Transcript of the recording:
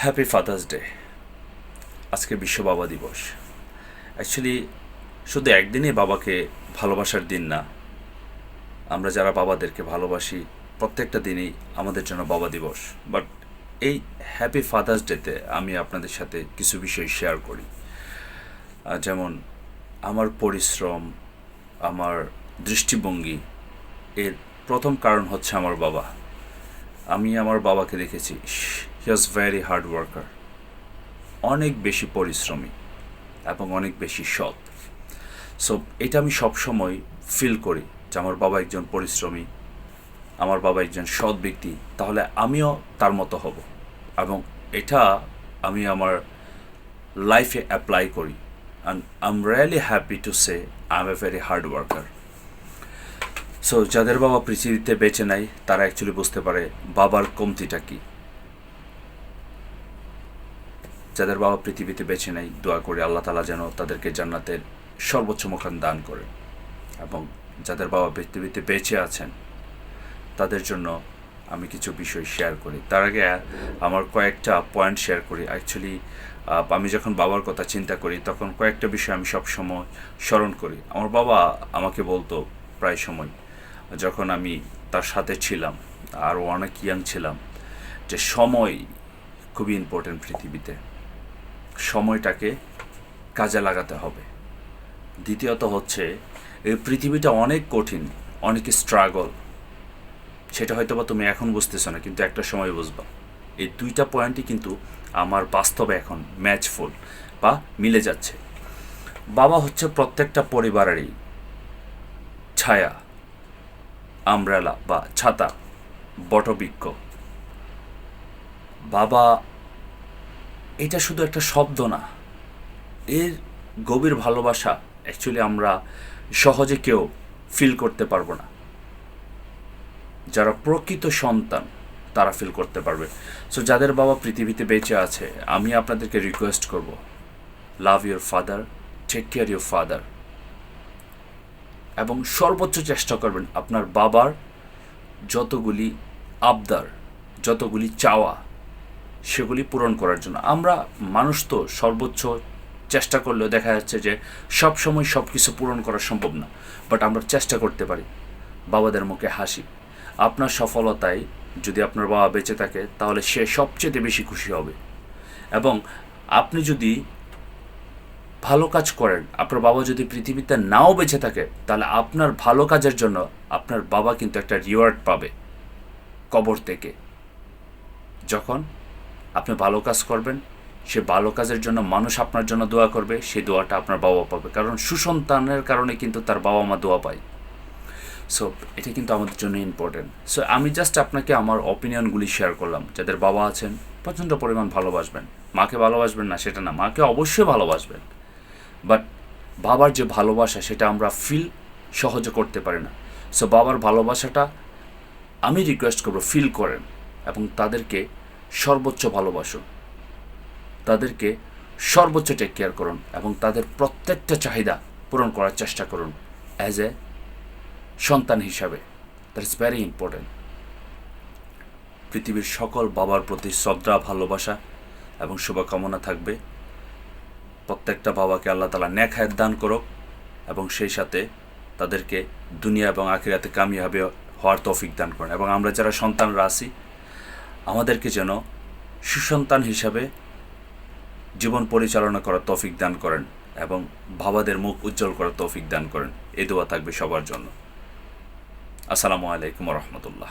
Happy father's day. আজকে বিশ্ব বাবা দিবস। অ্যাকচুয়ালি শুধু একদিনই বাবাকে ভালোবাসার দিন না, আমরা যারা বাবাদেরকে ভালোবাসি প্রত্যেকটা দিনই আমাদের জন্য বাবা দিবস। বাট এই হ্যাপি ফাদার্স ডেতে আমি আপনাদের সাথে কিছু বিষয় শেয়ার করি। যেমন আমার পরিশ্রম, আমার দৃষ্টিভঙ্গি, এর প্রথম কারণ হচ্ছে আমার বাবা। আমি আমার বাবাকে দেখেছি, হি ওয়াজ ভেরি হার্ড ওয়ার্কার, অনেক বেশি পরিশ্রমী এবং অনেক বেশি সৎ। সো এটা আমি সবসময় ফিল করি যে আমার বাবা একজন পরিশ্রমী, আমার বাবা একজন সৎ ব্যক্তি, তাহলে আমিও তার মতো হব। এবং এটা আমি আমার লাইফে অ্যাপ্লাই করি। And I am really happy to say I M a very hard worker. So যাদের বাবা পৃথিবীতে বেঁচে নাই তারা অ্যাকচুয়ালি বুঝতে পারে বাবার কমতিটা কী। যাদের বাবা পৃথিবীতে বেঁচে নেই, দোয়া করি আল্লাহ তাআলা যেন তাদেরকে জান্নাতের সর্বোচ্চ মুকাম দান করেন। এবং যাদের বাবা পৃথিবীতে বেঁচে আছেন তাদের জন্য আমি কিছু বিষয় শেয়ার করি। তার আগে আমার কয়েকটা পয়েন্ট শেয়ার করি। অ্যাকচুয়ালি আমি যখন বাবার কথা চিন্তা করি তখন কয়েকটা বিষয় আমি সবসময় স্মরণ করি। আমার বাবা আমাকে বলতো প্রায় সময়, যখন আমি তার সাথে ছিলাম, আরও অনেক ইয়াং ছিলাম, যে সময় খুবই ইম্পর্টেন্ট পৃথিবীতে, সময়টাকে কাজে লাগাতে হবে। দ্বিতীয়ত হচ্ছে এই পৃথিবীটা অনেক কঠিন, অনেক স্ট্রাগল, সেটা হয়তো বা তুমি এখন বুঝতেছো না, কিন্তু একটা সময় বুঝবা। এই দুইটা পয়েন্টই কিন্তু আমার বাস্তবে এখন ম্যাচফুল বা মিলে যাচ্ছে। বাবা হচ্ছে প্রত্যেকটা পরিবারেরই ছায়া, আমব্রেলা বা ছাতা, বটবৃক্ষ। বাবা এটা শুধু একটা শব্দ না, এর গভীর ভালোবাসা অ্যাকচুয়ালি আমরা সহজে কেউ ফিল করতে পারবো না। যারা প্রকৃত সন্তান তারা ফিল করতে পারবে। সো যাদের বাবা পৃথিবীতে বেঁচে আছে, আমি আপনাদেরকে রিকোয়েস্ট করব, love your father, take care your father, এবং সর্বোচ্চ চেষ্টা করবেন আপনার বাবার যতগুলি আবদার, যতগুলি চাওয়া, সেগুলি পূরণ করার জন্য। আমরা মানুষ তো সর্বোচ্চ চেষ্টা করলেও দেখা যাচ্ছে যে সব সময় সব কিছু পূরণ করা সম্ভব না, বাট আমরা চেষ্টা করতে পারি। বাবাদের মুখে হাসি, আপনার সফলতায় যদি আপনার বাবা বেঁচে থাকে তাহলে সে সবচেয়ে বেশি খুশি হবে। এবং আপনি যদি ভালো কাজ করেন, আপনার বাবা যদি পৃথিবীতে নাও বেঁচে থাকে, তাহলে আপনার ভালো কাজের জন্য আপনার বাবা কিন্তু একটা রিওয়ার্ড পাবে কবর থেকে। যখন আপনি ভালো কাজ করবেন, সে ভালো কাজের জন্য মানুষ আপনার জন্য দোয়া করবে, সেই দোয়াটা আপনার বাবা পাবে, কারণ সুসন্তানের কারণে কিন্তু তার বাবা মা দোয়া পায়। সো এটা কিন্তু আমাদের জন্য ইম্পর্টেন্ট। সো আমি জাস্ট আপনাকে আমার অপিনিয়নগুলি শেয়ার করলাম। যাদের বাবা আছেন প্রচণ্ড পরিমাণ ভালোবাসবেন। মাকে ভালোবাসবেন না সেটা না, মাকে অবশ্যই ভালোবাসবেন, বাট বাবার যে ভালোবাসা সেটা আমরা ফিল সহজে করতে পারি না। সো বাবার ভালোবাসাটা আমি রিকোয়েস্ট করব ফিল করেন এবং তাদেরকে সর্বোচ্চ ভালোবাসুন, তাদেরকে সর্বোচ্চ টেক কেয়ার করুন এবং তাদের প্রত্যেকটা চাহিদা পূরণ করার চেষ্টা করুন অ্যাজ এ সন্তান হিসাবে। That is very important. পৃথিবীর সকল বাবার প্রতি শ্রদ্ধা, ভালোবাসা এবং শুভকামনা থাকবে। প্রত্যেকটা বাবাকে আল্লাহ তাআলা নেক হায়াত দান করুক এবং সেই সাথে তাদেরকে দুনিয়া এবং আখিরাতে কামিয়াবি হওয়ার তৌফিক দান করেন। এবং আমরা যারা সন্তানরা আছি, আমাদেরকে যেন সুসন্তান হিসাবে জীবন পরিচালনা করার তৌফিক দান করেন এবং বাবাদের মুখ উজ্জ্বল করার তৌফিক দান করেন। এই দোয়া থাকবে সবার জন্য। আসসালামু আলাইকুম ওয়া রাহমাতুল্লাহ।